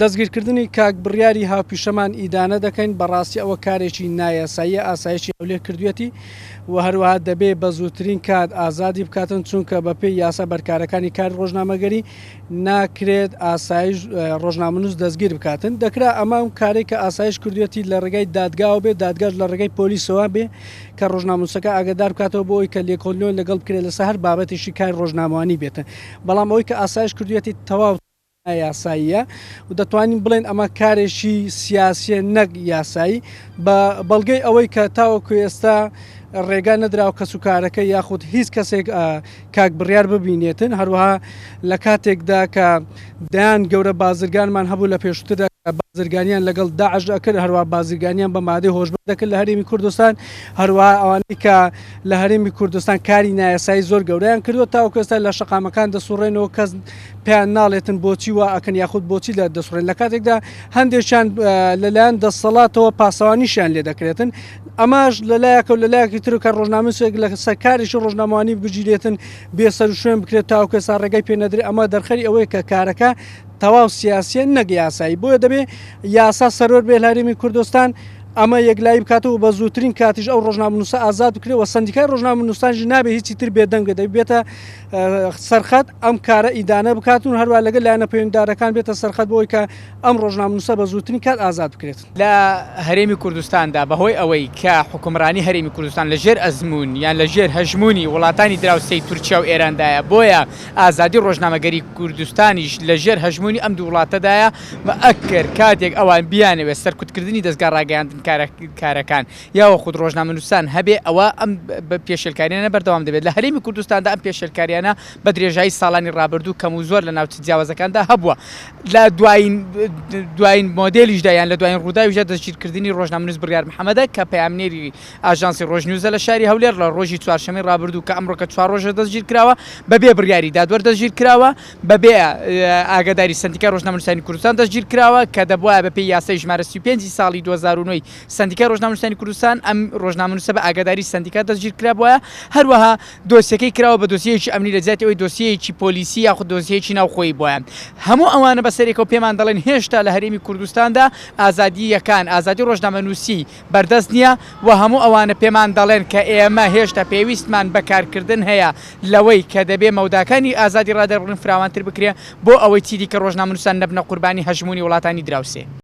دەستگیرکردنی کاک بڕیاری هاوپیشەمان ئیدانە دەکەین بەڕاستی ئەوە کارێکی نایاساییە ئاسایشی ئەو لێ کردوێتی و هەروەها دەبێ بە زووترین کات ئازادی بکاتن چونکە بە پێی یاسا بەرکارەکانی کار ڕۆژنامەگەری ناکرێت ئاسایش ڕۆژنامەنووس دەستگیر بکاتن دەکرا ئەمە کارێک کە ئاسایش کردوێتی لە ڕێگای دادگاوە بێت دادگاش لە ڕێگای پۆلیسەوە بێ کە ڕۆژنامەنووسەکە ئاگادار بکاتەوە بۆ ئەوی کە لێکۆڵینەوە لەگەڵ بکرێت لەسەر هەر بابەتێکی کار ڕۆژنامەوانی بێتن بەڵام ئەوەی کە ئاسایش کردوێتی تەواو یاساییە و دەتوانین بڵێن ئەمە کارێکی سیاسیە نەک یاسایی بە بەڵگەی ئەوەی کە تاوەکو ئێستا ڕێگا نەدراوە کە سوکارەکە یاخود هیچ کەسێک کاک بڕیار ببینێتن هەروەها لە کاتێکدا کە دایان گەورە بازرگانمان هەبوو لە پێشووتردا بازرگانیان لەگەڵ داعش دەکرد هەروە بازرگانیان بە مادەی هۆشبەر دەکرد لە هەرێمی کوردستان هەروەها ئەوانەی کە لە هەرێمی کوردستان کاری نایاسایی زۆر گەورەیان کردووە تاوەکو ئێستا لە شەقامەکان دەسوڕێنەوە کەس پێیان ناڵێتن بۆچی وا ئەکەن یاخود بۆچی لە دەسوڕێن لە کاتێکدا هەندێکیان لەلایەن دەسەڵاتەوە پاسەوانیشیان لێ دەکرێتن ئەماش لەلایەکە و لەلایەکی تر کە ڕۆژنامەنووسێک لە سەرکاریشی ڕۆژنامەوانی بگیرێتن بێسەر و شوێن بکرێت تاوەکو ئێستا ڕێگای پێ نەدرێت ئەمە دەرخەری ئەوەیە کە کارەکە تەواو سیاسیە نەک یاسایی بۆیە دەبێ یاسا سەرۆر بێ لە هەرێمی کوردستان ئەمە یەکلایی بکاتەوە بە زووترین کاتیش ئەو ڕۆژنامەنووسە ئازاد بکرێت و سەندیکای ڕۆژنامەنووسانژی نابێ هیچی تر بێدەنگە دەبێتە سەرخەت ئەم کارە ئیدانە بکاتون هەروە لەگەڵ لایەنە پەیوەنددارەکان بێتە سەرخەت بۆی کە ئەم ڕۆژنامەنووسە بە زووترین کات ئازاد بکرێت لە هەرێمی کوردستاندا بەهۆی ئەوەی کە حکومڕانی هەرێمی کوردستان لەژێر ئەزمون یان لەژێر هەژمونی وڵاتانی دراوسەی تورکیا و ئێراندایە بۆیە ئازادی ڕۆژنامەگەری کوردستانیش لەژێر هەژمونی ئەم دوو وڵاتەدایە ئەکرد کاتێک ئەوان بیانەوێت سەرکوتکردنی دەستگا ڕاگەیاندن کارەکان یاوە خود ڕۆژنامەنووسان هەبێ ئەوە ئەم پێشێلکاریانە بەردەوام دەبێت لە هەرێمی کوردستاندا ئەم پێشێلکاریانە بە درێژایی ساڵانی ڕابردوو کەم و زۆر لە ناوچە جیاوازەکاندا هەبووە لە دوایین مۆدێلیشدا یان لە دوایین ڕووداویشدا دەستگیرکردنی ڕۆژنامەنووس بڕیار محەممەدە کە پەیامنێری ئاژانسی ڕۆژنیوزە لە شاری هەولێر لە ڕۆژی چوارشەمەی ڕابردوو کە ئەمڕۆ کە 4 ڕۆژە دەستگیر کراوە بەبێ بڕیاری دادوەر دەستگیر کراوە بەبێ ئاگاداری سەندیکای ڕۆژنامەنووسانی کوردستان دەستگیر کراوە کە دەبووە بەپێی یاسای ژمارە 35 ساڵی 2009 سەندیکای ڕۆژنامەنووسانی کوردستان ئەم ڕۆژنامەنووسە بە ئاگاداری سەندیکا دەستگیر کرابووە هەروەها دۆسیەکەی کراوە بە دۆسیەیەکی ئەمنی لە جیاتی ئەوەی دۆسیەیەکی پۆلیسی یاخود دۆسیەیەکی ناوخۆیی بۆیە هەموو ئەوانە بەسەرێکەوە پێمان دەڵێن هێشتا لە هەرێمی کوردستاندا ئازادیەکان ئازادی ڕۆژنامەنووسی بەردەست نییە و هەموو ئەوانە پێمان دەڵێن کە ئێمە هێشتا پێویستمان بەکارکردن هەیە لەوەی کە دەبێ مەوداکانی ئازادی ڕادەربڕین فراوانتر بکرێ بۆ ئەوەی چیدی کە ڕۆژنامەنووسان نەبنە قوربانی هەژمونی وڵاتانی دراوسێ